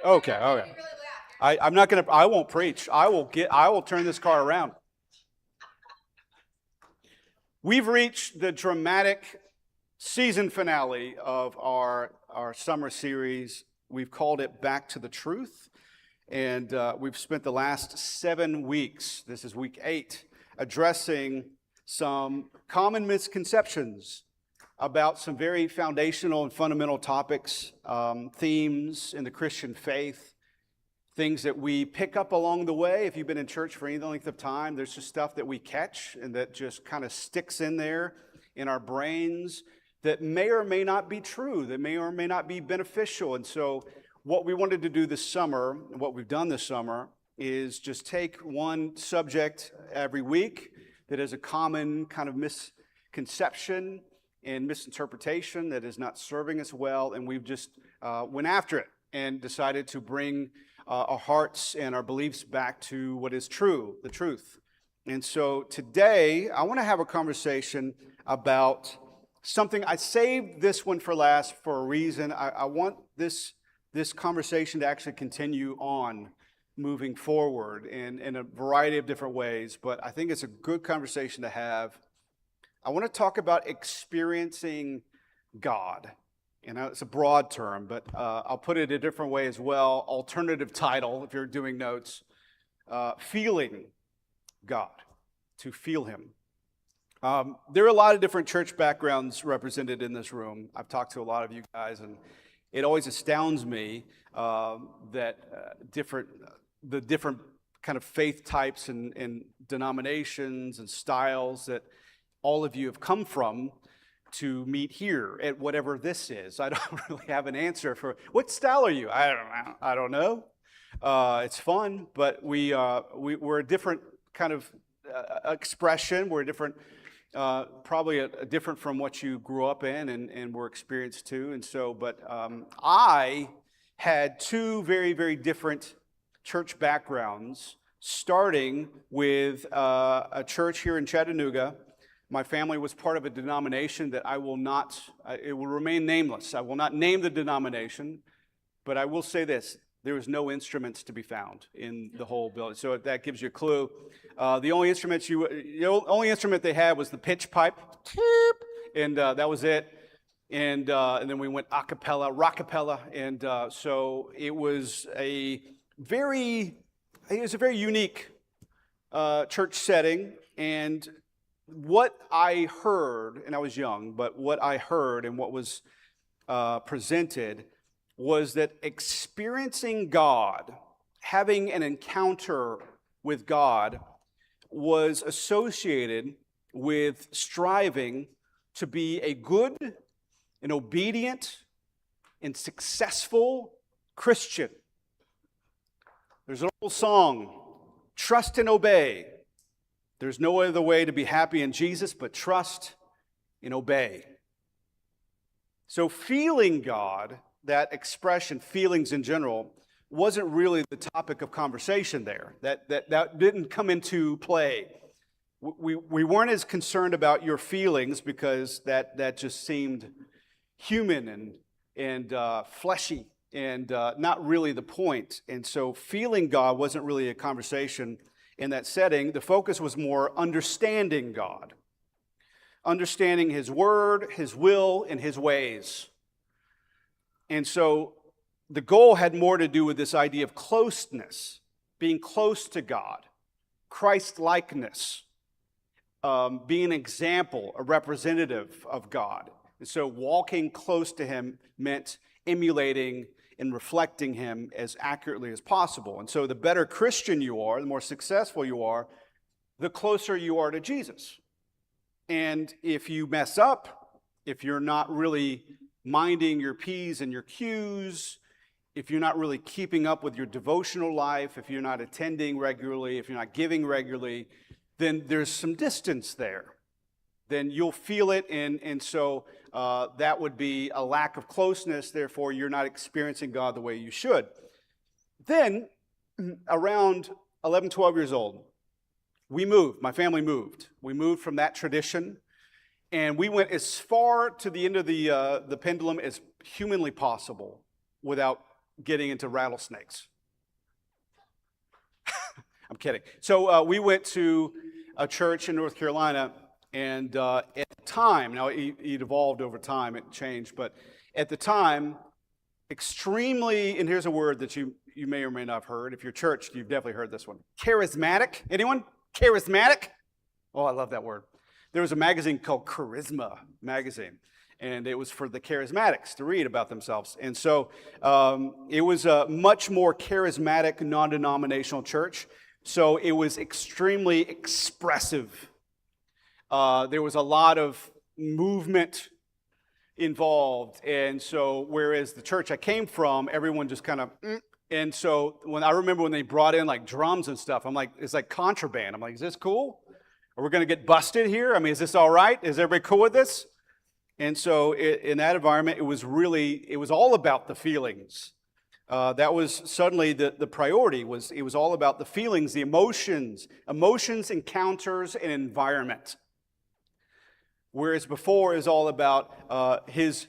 Okay, okay. I'm not gonna. I won't preach. I will turn this car around. We've reached the dramatic season finale of our summer series. We've called it Back to the Truth, and we've spent the last 7 weeks. This is week 8, addressing some common misconceptions about some very foundational and fundamental topics, themes in the Christian faith, things that we pick up along the way. If you've been in church for any length of time, there's just stuff that we catch and that just kind of sticks in there in our brains that may or may not be true, that may or may not be beneficial. And so what we wanted to do this summer, what we've done this summer, is just take one subject every week that is a common kind of misconception and misinterpretation that is not serving us well, and we've just went after it and decided to bring our hearts and our beliefs back to what is true, the truth. And so today, I want to have a conversation about something. I saved this one for last for a reason. I want this conversation to actually continue on moving forward in a variety of different ways, but I think it's a good conversation to have. I want to talk about experiencing God. You know, it's a broad term, but I'll put it a different way as well. Alternative title, if you're doing notes, feeling God, to feel Him. There are a lot of different church backgrounds represented in this room. I've talked to a lot of you guys, and it always astounds me that the different kind of faith types and denominations and styles that all of you have come from to meet here at whatever this is. I don't really have an answer for what style are you. I don't know. It's fun, but we're a different kind of expression. We're a different, probably a different from what you grew up in and were experienced to. And so, but I had 2 very, very different church backgrounds, starting with a church here in Chattanooga. My family was part of a denomination that I will not, it will remain nameless. I will not name the denomination, but I will say this: there was no instruments to be found in the whole building. So that gives you a clue. The only instrument they had was the pitch pipe, and that was it. And then we went a cappella, rockapella, and so it was a very unique church setting. And what I heard, and I was young, but what I heard and what was presented was that experiencing God, having an encounter with God, was associated with striving to be a good and obedient and successful Christian. There's an old song, "Trust and obey. There's no other way to be happy in Jesus but trust and obey." So feeling God, that expression, feelings in general, wasn't really the topic of conversation there. That didn't come into play. We weren't as concerned about your feelings because that just seemed human and fleshy and not really the point. And so feeling God wasn't really a conversation in that setting. The focus was more understanding God, understanding His Word, His will, and His ways. And so the goal had more to do with this idea of closeness, being close to God, Christ-likeness, being an example, a representative of God. And so walking close to Him meant emulating and reflecting Him as accurately as possible. And so the better Christian you are, the more successful you are, the closer you are to Jesus. And if you mess up, if you're not really minding your P's and your Q's, if you're not really keeping up with your devotional life, if you're not attending regularly, if you're not giving regularly, then there's some distance there. Then you'll feel it, and so that would be a lack of closeness. Therefore, you're not experiencing God the way you should. Then, around 11, 12 years old, we moved. My family moved. We moved from that tradition, and we went as far to the end of the pendulum as humanly possible without getting into rattlesnakes. I'm kidding. So we went to a church in North Carolina, and at the time, now it evolved over time, it changed, but at the time, extremely, and here's a word that you may or may not have heard. If you're church, you've definitely heard this one. Charismatic. Anyone? Charismatic? Oh, I love that word. There was a magazine called Charisma Magazine, and it was for the charismatics to read about themselves. And so it was a much more charismatic, non-denominational church. So it was extremely expressive. There was a lot of movement involved. And so whereas the church I came from, everyone just kind of, and so when I remember when they brought in like drums and stuff, I'm like, it's like contraband. I'm like, is this cool? Are we going to get busted here? I mean, is this all right? Is everybody cool with this? And so in that environment, it was all about the feelings. That was suddenly the priority. It was all about the feelings, the emotions, encounters, and environment. Whereas before it was all about his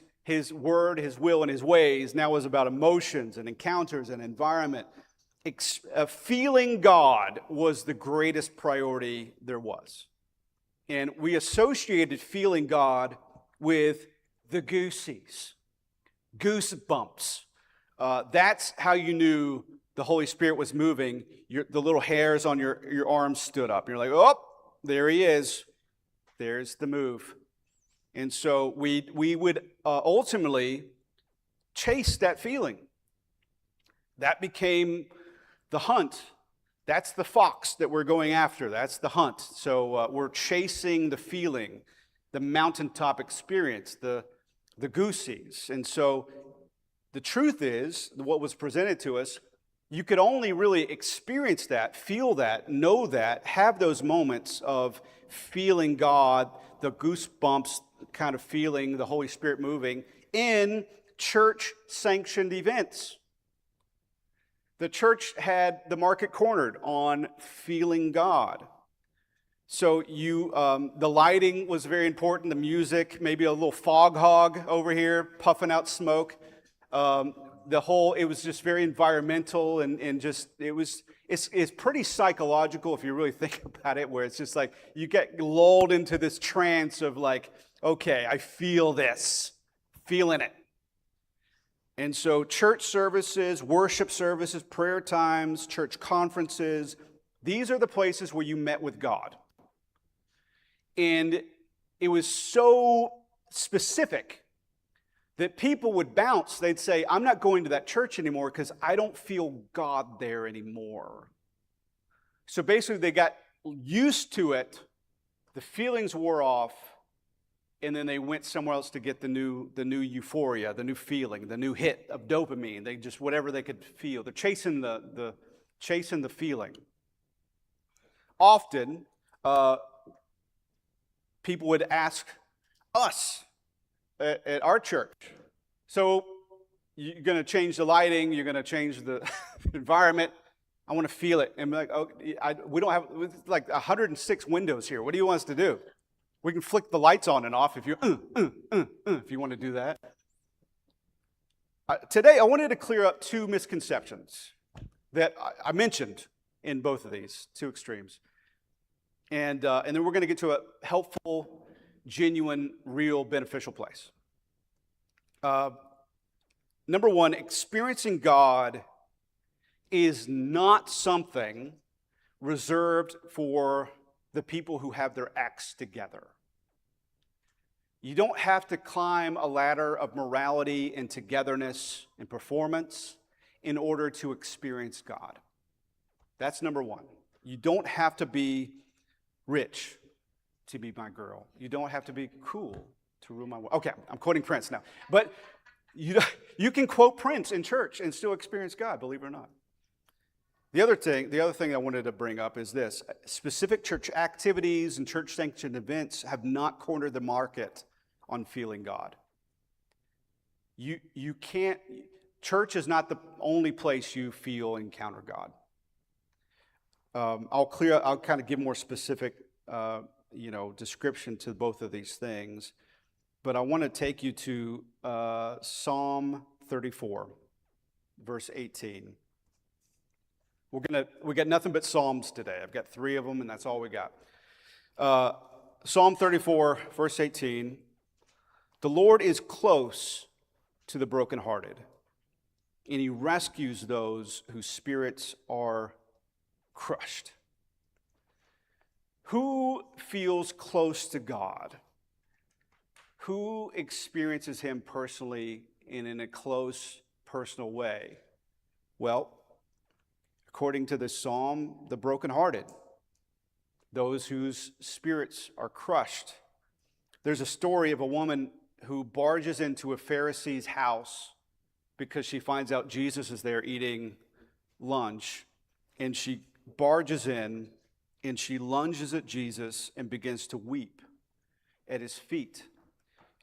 word, his will, and his ways. Now it was about emotions and encounters and environment. Feeling God was the greatest priority there was. And we associated feeling God with the goosies, goosebumps. That's how you knew the Holy Spirit was moving. The little hairs on your arms stood up. You're like, oh, there he is. There's the move. And so we would ultimately chase that feeling. That became the hunt. That's the fox that we're going after. That's the hunt. So we're chasing the feeling, the mountaintop experience, the goosies. And so the truth is, what was presented to us, you could only really experience that, feel that, know that, have those moments of feeling God, the goosebumps kind of feeling, the Holy Spirit moving, in church-sanctioned events. The church had the market cornered on feeling God. So the lighting was very important, the music, maybe a little fog hog over here, puffing out smoke. It was just very environmental and just, it's pretty psychological if you really think about it, where it's just like, you get lulled into this trance of like, okay, I feel this, feeling it. And so church services, worship services, prayer times, church conferences, these are the places where you met with God. And it was so specific that people would bounce. They'd say, I'm not going to that church anymore because I don't feel God there anymore. So basically they got used to it, the feelings wore off, and then they went somewhere else to get the new euphoria, the new feeling, the new hit of dopamine. They just, whatever they could feel. They're chasing the feeling. Often, people would ask us at our church, so you're going to change the lighting, you're going to change the environment. I want to feel it. And like, oh, we don't have, it's like 106 windows here. What do you want us to do? We can flick the lights on and off if you want to do that. Today, I wanted to clear up two misconceptions that I mentioned in both of these two extremes. And then we're going to get to a helpful, genuine, real, beneficial place. Number one, experiencing God is not something reserved for the people who have their acts together. You don't have to climb a ladder of morality and togetherness and performance in order to experience God. That's number one. You don't have to be rich to be my girl. You don't have to be cool to rule my world. Okay, I'm quoting Prince now. But you can quote Prince in church and still experience God, believe it or not. The other thing I wanted to bring up is this. Specific church activities and church-sanctioned events have not cornered the market on feeling God. You can't, church is not the only place you feel and encounter God. I'll kind of give more specific, description to both of these things, but I want to take you to Psalm 34. verse 18. We got nothing but Psalms today. I've got 3 of them, and that's all we got. Psalm 34, verse 18. The Lord is close to the brokenhearted, and he rescues those whose spirits are crushed. Who feels close to God? Who experiences him personally and in a close, personal way? Well, according to this psalm, the brokenhearted, those whose spirits are crushed. There's a story of a woman who barges into a Pharisee's house because she finds out Jesus is there eating lunch, and she barges in and she lunges at Jesus and begins to weep at his feet.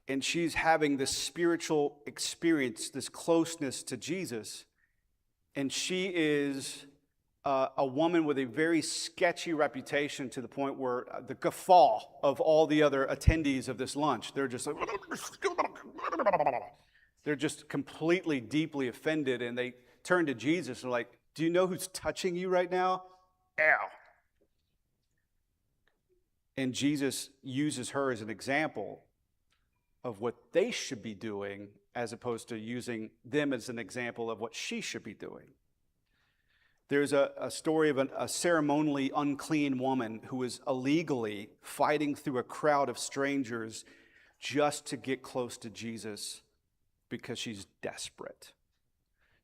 And she's having this spiritual experience, this closeness to Jesus. And she is a woman with a very sketchy reputation, to the point where the guffaw of all the other attendees of this lunch, they're just like, they're just completely, deeply offended. And they turn to Jesus and are like, do you know who's touching you right now? Ow. And Jesus uses her as an example of what they should be doing, as opposed to using them as an example of what she should be doing. There's a story of a ceremonially unclean woman who is illegally fighting through a crowd of strangers just to get close to Jesus because she's desperate.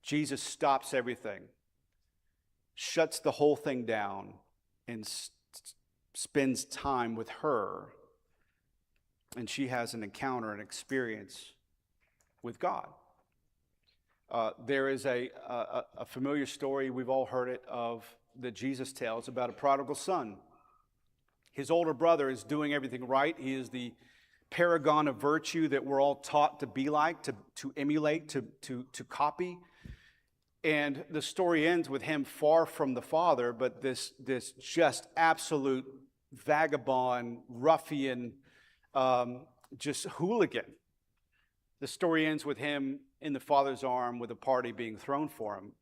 Jesus stops everything, shuts the whole thing down, and spends time with her. And she has an encounter, an experience with God. There is a familiar story, we've all heard it, of that Jesus tells about a prodigal son. His older brother is doing everything right. He is the paragon of virtue that we're all taught to be like, to emulate, to copy. And the story ends with him far from the Father, but this just absolute vagabond, ruffian, just hooligan. The story ends with him in the Father's arm with a party being thrown for him.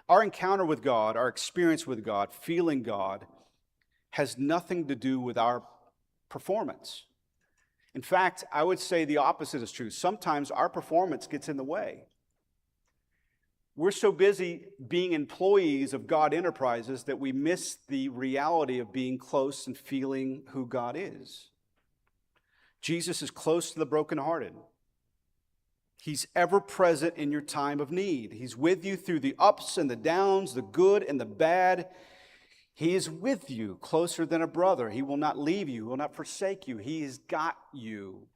Our encounter with God, our experience with God, feeling God, has nothing to do with our performance. In fact, I would say the opposite is true. Sometimes our performance gets in the way. We're so busy being employees of God Enterprises that we miss the reality of being close and feeling who God is. Jesus is close to the brokenhearted. He's ever present in your time of need. He's with you through the ups and the downs, the good and the bad. He is with you closer than a brother. He will not leave you. He will not forsake you. He has got you.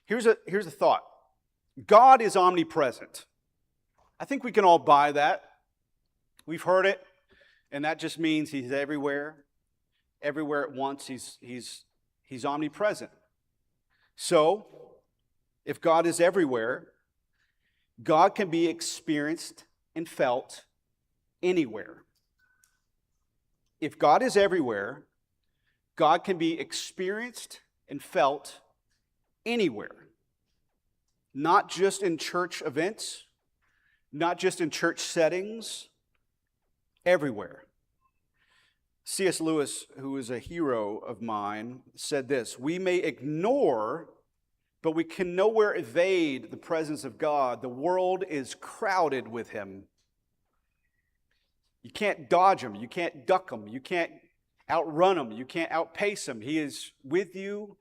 Here's a thought. God is omnipresent. I think we can all buy that. We've heard it, and that just means he's everywhere. Everywhere at once, he's omnipresent. So, if God is everywhere, God can be experienced and felt anywhere. If God is everywhere, God can be experienced and felt anywhere. Not just in church events, not just in church settings, everywhere. C.S. Lewis, who is a hero of mine, said this: we may ignore, but we can nowhere evade the presence of God. The world is crowded with him. You can't dodge him. You can't duck him. You can't outrun him. You can't outpace him. He is with you.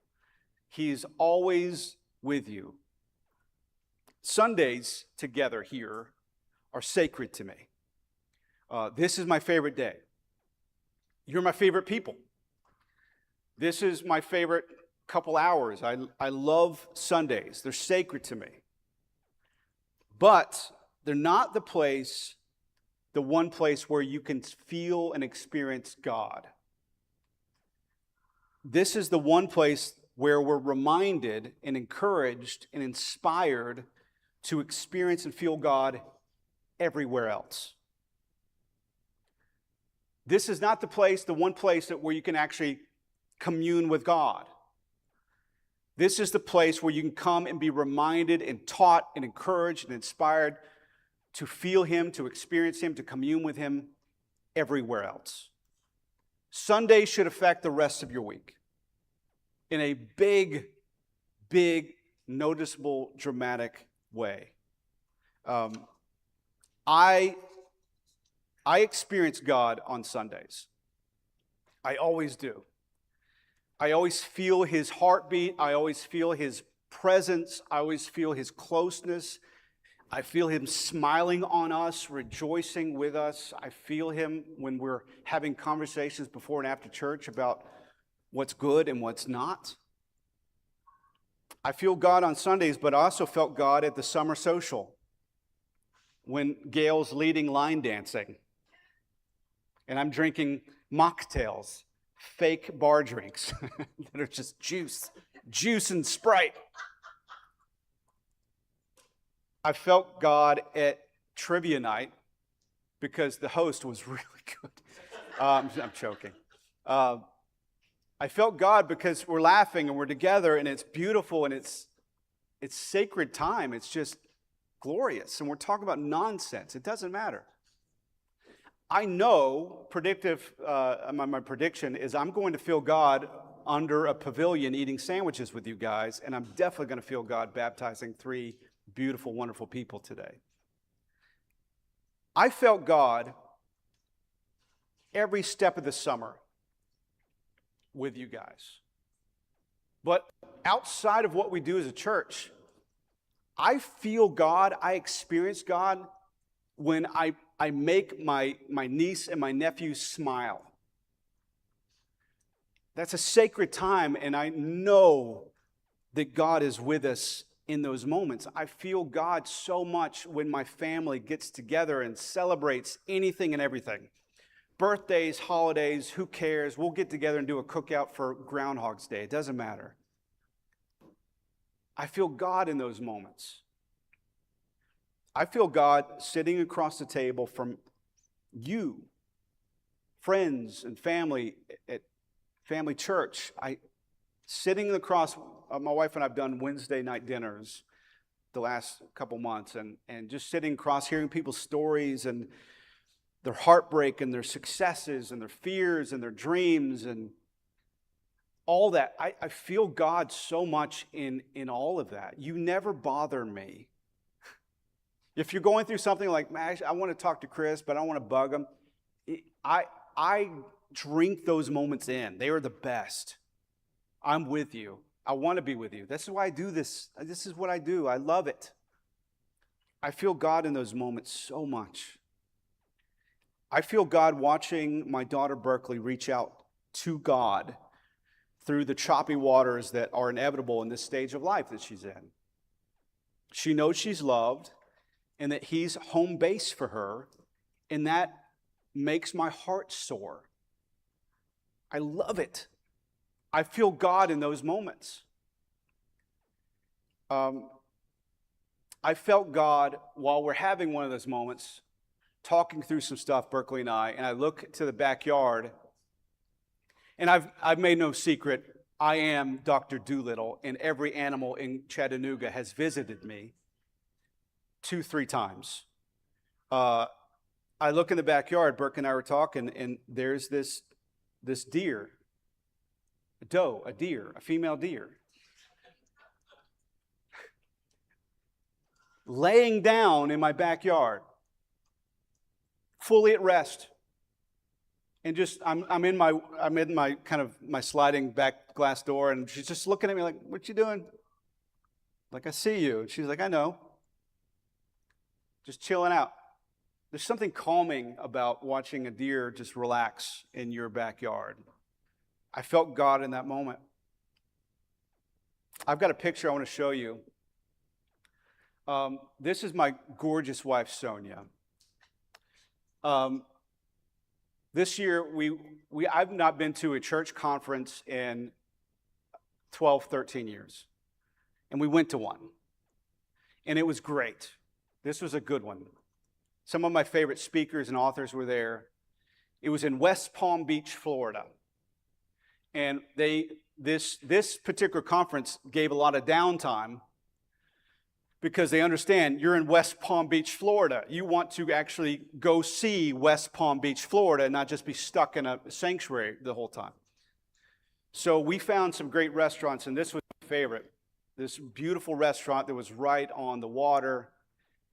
He is always with you. Sundays together here are sacred to me. This is my favorite day. You're my favorite people. This is my favorite couple hours. I love Sundays. They're sacred to me. But they're not the one place where you can feel and experience God. This is the one place where we're reminded and encouraged and inspired to experience and feel God everywhere else. This is not the one place where you can actually commune with God. This is the place where you can come and be reminded and taught and encouraged and inspired to feel Him, to experience Him, to commune with Him everywhere else. Sunday should affect the rest of your week in a big, noticeable, dramatic way. I experience God on Sundays. I always do. I always feel His heartbeat. I always feel His presence. I always feel His closeness. I feel Him smiling on us, rejoicing with us. I feel Him when we're having conversations before and after church about what's good and what's not. I feel God on Sundays, but I also felt God at the summer social when Gail's leading line dancing and I'm drinking mocktails, fake bar drinks that are just juice and Sprite. I felt God at trivia night because the host was really good. I'm joking. I felt God because we're laughing and we're together and it's beautiful and it's sacred time. It's just glorious. And we're talking about nonsense. It doesn't matter. I know my prediction is I'm going to feel God under a pavilion eating sandwiches with you guys, and I'm definitely going to feel God baptizing 3 beautiful, wonderful people today. I felt God every step of the summer with you guys. But outside of what we do as a church, I feel God, I experience God when I make my niece and my nephew smile. That's a sacred time, and I know that God is with us in those moments. I feel God so much when my family gets together and celebrates anything and everything. Birthdays, holidays, who cares? We'll get together and do a cookout for Groundhog's Day. It doesn't matter. I feel God in those moments. I feel God sitting across the table from you, friends and family at family church. Sitting across, my wife and I have done Wednesday night dinners the last couple months, and just sitting across, hearing people's stories and their heartbreak and their successes and their fears and their dreams and all that. I feel God so much in all of that. You never bother me. If you're going through something like, man, I want to talk to Chris, but I don't want to bug him, I drink those moments in. They are the best. I'm with you. I want to be with you. This is why I do this. This is what I do. I love it. I feel God in those moments so much. I feel God watching my daughter Berkeley reach out to God through the choppy waters that are inevitable in this stage of life that she's in. She knows she's loved and that He's home base for her, and that makes my heart soar. I love it. I feel God in those moments. I felt God while we're having one of those moments, talking through some stuff, Berkeley and I look to the backyard, and I've made no secret, I am Dr. Doolittle, and every animal in Chattanooga has visited me 2-3 times. I look in the backyard, Burke and I were talking, and there's this deer, a deer, a female deer, laying down in my backyard, fully at rest. And just I'm in my kind of my sliding back glass door, and she's just looking at me like, "What you doing?" Like, "I see you." And she's like, "I know." Just chilling out. There's something calming about watching a deer just relax in your backyard. I felt God in that moment. I've got a picture I want to show you. This is my gorgeous wife, Sonia. This year, I've not been to a church conference in 12, 13 years. And we went to one. And it was great. This was a good one. Some of my favorite speakers and authors were there. It was in West Palm Beach, Florida. And this particular conference gave a lot of downtime because they understand you're in West Palm Beach, Florida. You want to actually go see West Palm Beach, Florida, and not just be stuck in a sanctuary the whole time. So we found some great restaurants, and this was my favorite. This beautiful restaurant that was right on the water.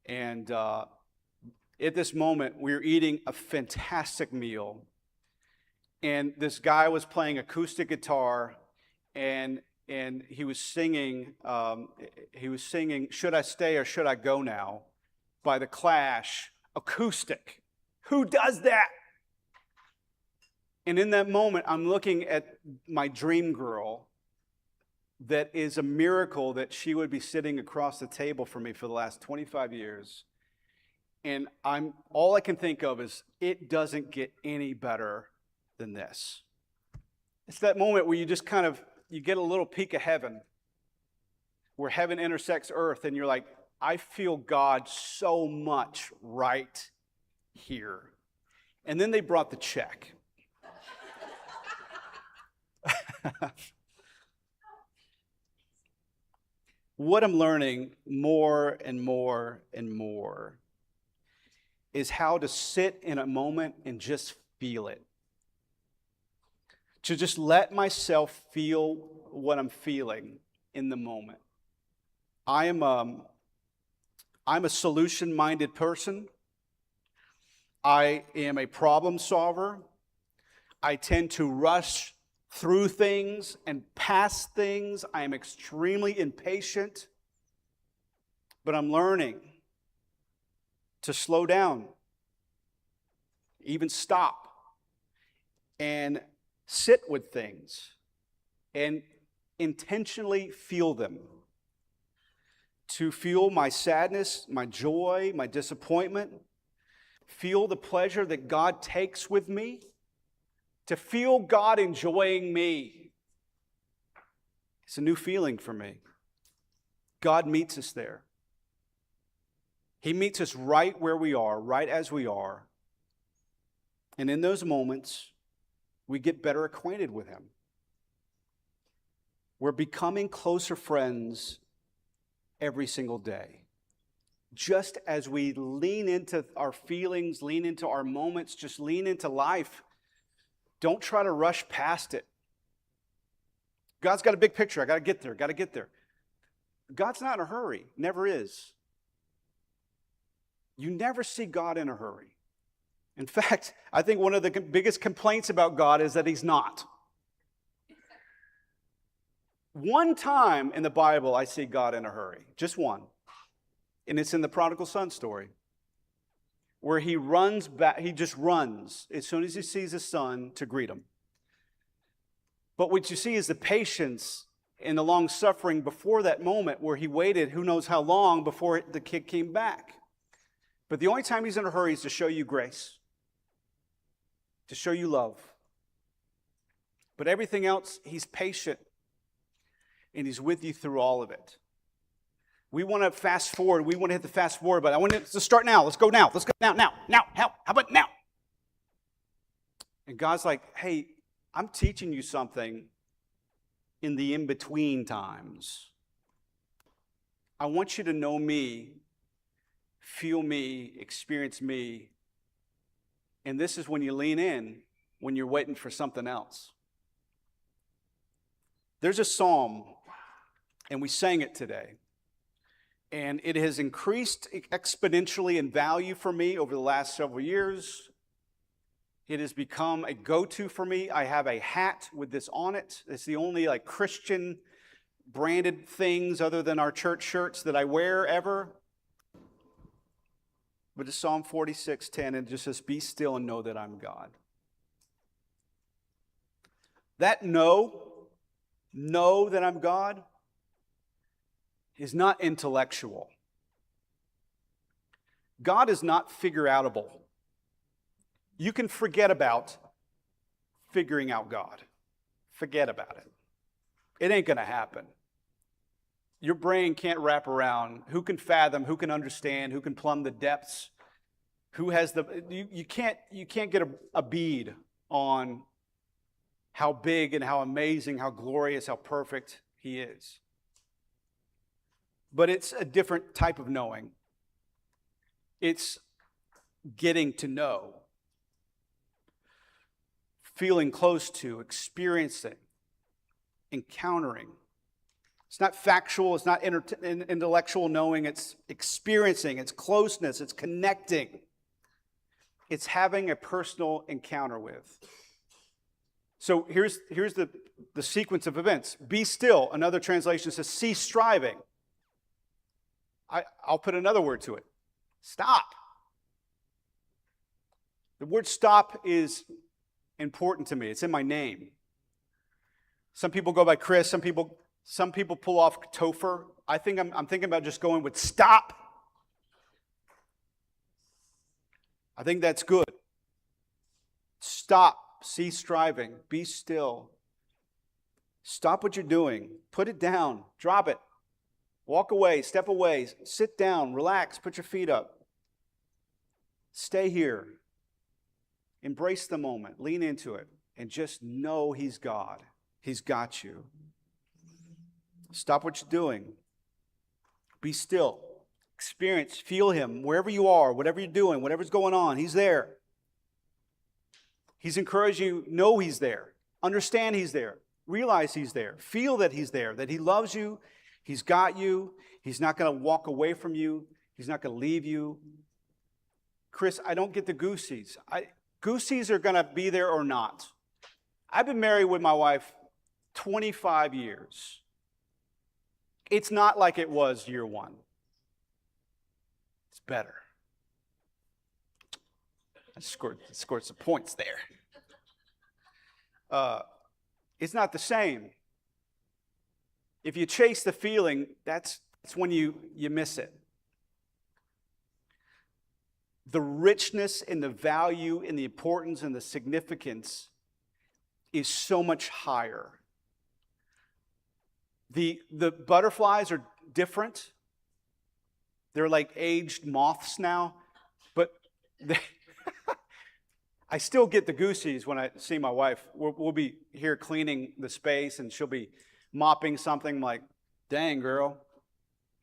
And at this moment, we were eating a fantastic meal. And this guy was playing acoustic guitar, and he was singing, Should I Stay or Should I Go Now by The Clash, acoustic. Who does that? And in that moment, I'm looking at my dream girl that is a miracle that she would be sitting across the table from me for the last 25 years. And all I can think of is, it doesn't get any better than this. It's that moment where you just you get a little peek of heaven, where heaven intersects earth, and you're like, I feel God so much right here. And then they brought the check. What I'm learning more and more and more is how to sit in a moment and just feel it. To just let myself feel what I'm feeling in the moment. I'm a solution-minded person. I am a problem solver. I tend to rush through things and past things. I am extremely impatient. But I'm learning to slow down, even stop, and sit with things and intentionally feel them. To feel my sadness, my joy, my disappointment, feel the pleasure that God takes with me, to feel God enjoying me. It's a new feeling for me. God meets us there. He meets us right where we are, right as we are. And in those moments, we get better acquainted with Him. We're becoming closer friends every single day. Just as we lean into our feelings, lean into our moments, just lean into life. Don't try to rush past it. God's got a big picture. I got to get there. God's not in a hurry. Never is. You never see God in a hurry. In fact, I think one of the biggest complaints about God is that He's not. One time in the Bible I see God in a hurry. Just one. And it's in the prodigal son story, where he runs back. He just runs as soon as he sees his son to greet him. But what you see is the patience and the long suffering before that moment, where he waited who knows how long before the kid came back. But the only time He's in a hurry is to show you grace, to show you love. But everything else, He's patient, and He's with you through all of it. We want to fast forward. We want to hit the fast forward, but I want to start now. Let's go now. Let's go now. How about now? And God's like, hey, I'm teaching you something in the in-between times. I want you to know me, feel me, experience me. And this is when you lean in, when you're waiting for something else. There's a psalm, and we sang it today. And it has increased exponentially in value for me over the last several years. It has become a go-to for me. I have a hat with this on it. It's the only Christian branded things other than our church shirts that I wear ever. But it's Psalm 46:10, and it just says, be still and know that I'm God. That know that I'm God, is not intellectual. God is not figure-outable. You can forget about figuring out God. Forget about it. It ain't going to happen. Your brain can't wrap around. Who can fathom? Who can understand? Who can plumb the depths? Who has the? You can't get a bead on how big and how amazing, how glorious, how perfect he is. But it's a different type of knowing. It's getting to know, feeling close to, experiencing, encountering. It's not factual, it's not intellectual knowing, it's experiencing, it's closeness, it's connecting. It's having a personal encounter with. So here's the sequence of events. Be still. Another translation says cease striving. I'll put another word to it. Stop. The word stop is important to me. It's in my name. Some people go by Chris. Some people pull off Topher. I'm thinking about just going with stop. I think that's good. Stop. Cease striving. Be still. Stop what you're doing. Put it down. Drop it. Walk away. Step away. Sit down. Relax. Put your feet up. Stay here. Embrace the moment. Lean into it. And just know He's God. He's got you. Stop what you're doing. Be still. Experience, feel Him wherever you are, whatever you're doing, whatever's going on. He's there. He's encouraging you, know He's there. Understand He's there. Realize He's there. Feel that He's there, that He loves you. He's got you. He's not going to walk away from you. He's not going to leave you. Chris, I don't get the goosies. Goosies are going to be there or not. I've been married with my wife 25 years. It's not like it was year one. It's better. I scored some points there. It's not the same. If you chase the feeling, that's when you miss it. The richness and the value and the importance and the significance is so much higher. The butterflies are different. They're like aged moths now, but I still get the goosies when I see my wife. We'll be here cleaning the space, and she'll be mopping something. Like, dang, girl.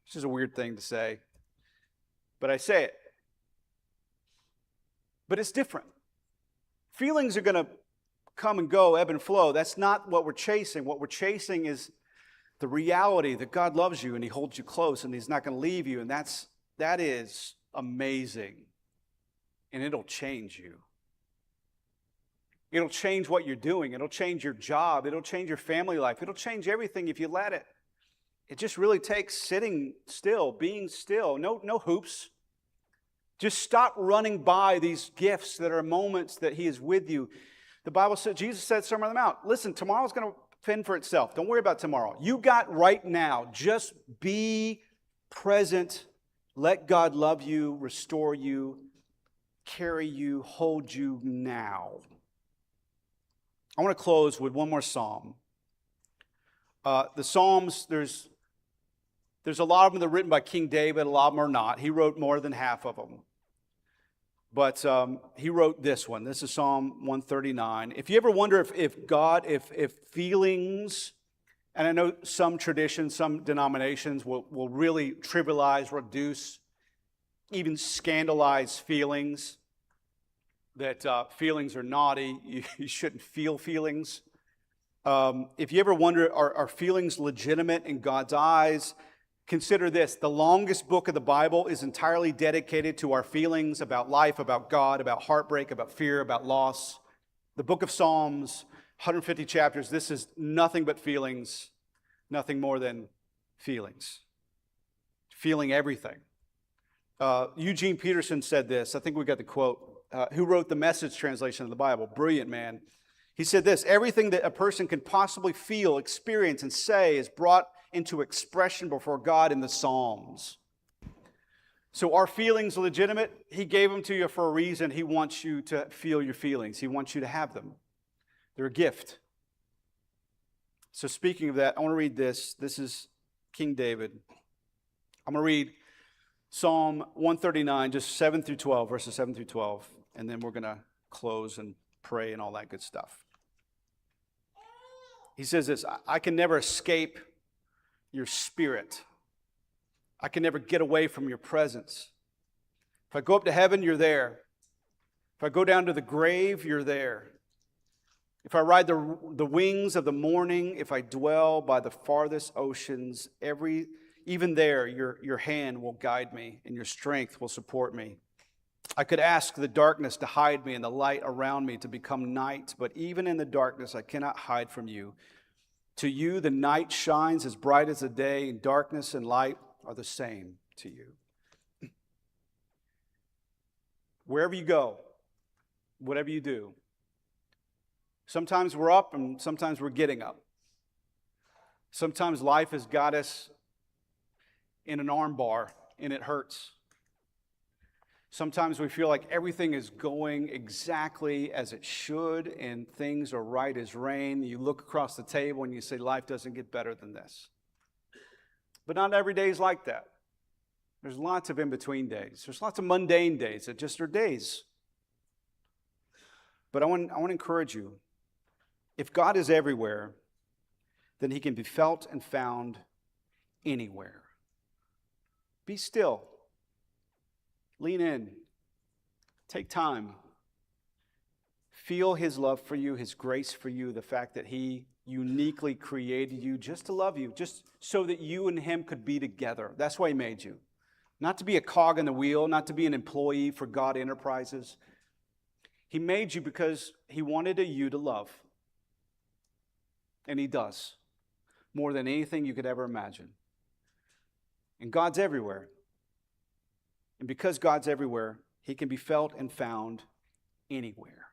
This is a weird thing to say, but I say it. But it's different. Feelings are going to come and go, ebb and flow. That's not what we're chasing. What we're chasing is the reality that God loves you and He holds you close and He's not going to leave you. And that is amazing. And it'll change you. It'll change what you're doing. It'll change your job. It'll change your family life. It'll change everything if you let it. It just really takes sitting still, being still. No hoops. Just stop running by these gifts that are moments that He is with you. The Bible said, Jesus said, Sermon on the Mount, listen, tomorrow's going to fend for itself. Don't worry about tomorrow. You got right now. Just be present. Let God love you, restore you, carry you, hold you now. I want to close with one more psalm. The Psalms, there's a lot of them that are written by King David. A lot of them are not. He wrote more than half of them. But he wrote this one. This is Psalm 139. If you ever wonder if feelings, and I know some traditions, some denominations will really trivialize, reduce, even scandalize feelings, that feelings are naughty, you shouldn't feel feelings. If you ever wonder, are feelings legitimate in God's eyes? Consider this. The longest book of the Bible is entirely dedicated to our feelings about life, about God, about heartbreak, about fear, about loss. The book of Psalms, 150 chapters, this is nothing but feelings, nothing more than feelings. Feeling everything. Eugene Peterson said this. I think we got the quote. Who wrote the Message translation of the Bible? Brilliant man. He said this: everything that a person can possibly feel, experience, and say is brought into expression before God in the Psalms. So are feelings legitimate? He gave them to you for a reason. He wants you to feel your feelings. He wants you to have them. They're a gift. So speaking of that, I want to read this. This is King David. I'm going to read Psalm 139, just 7 through 12, verses 7 through 12. And then we're going to close and pray and all that good stuff. He says this, I can never escape your spirit. I can never get away from your presence. If I go up to heaven, you're there. If I go down to the grave, you're there. If I ride the wings of the morning, if I dwell by the farthest oceans, even there your hand will guide me and your strength will support me. I could ask the darkness to hide me and the light around me to become night, but even in the darkness I cannot hide from you. To you the night shines as bright as the day, and darkness and light are the same to you. Wherever you go, whatever you do, sometimes we're up and sometimes we're getting up. Sometimes life has got us in an arm bar and it hurts. Sometimes we feel like everything is going exactly as it should and things are right as rain. You look across the table and you say, life doesn't get better than this. But not every day is like that. There's lots of in-between days. There's lots of mundane days that just are days. But I want to encourage you. If God is everywhere, then he can be felt and found anywhere. Be still. Lean in. Take time. Feel his love for you, his grace for you, the fact that he uniquely created you just to love you, just so that you and him could be together. That's why he made you. Not to be a cog in the wheel, not to be an employee for God Enterprises. He made you because he wanted you to love. And he does. More than anything you could ever imagine. And God's everywhere. And because God's everywhere, he can be felt and found anywhere.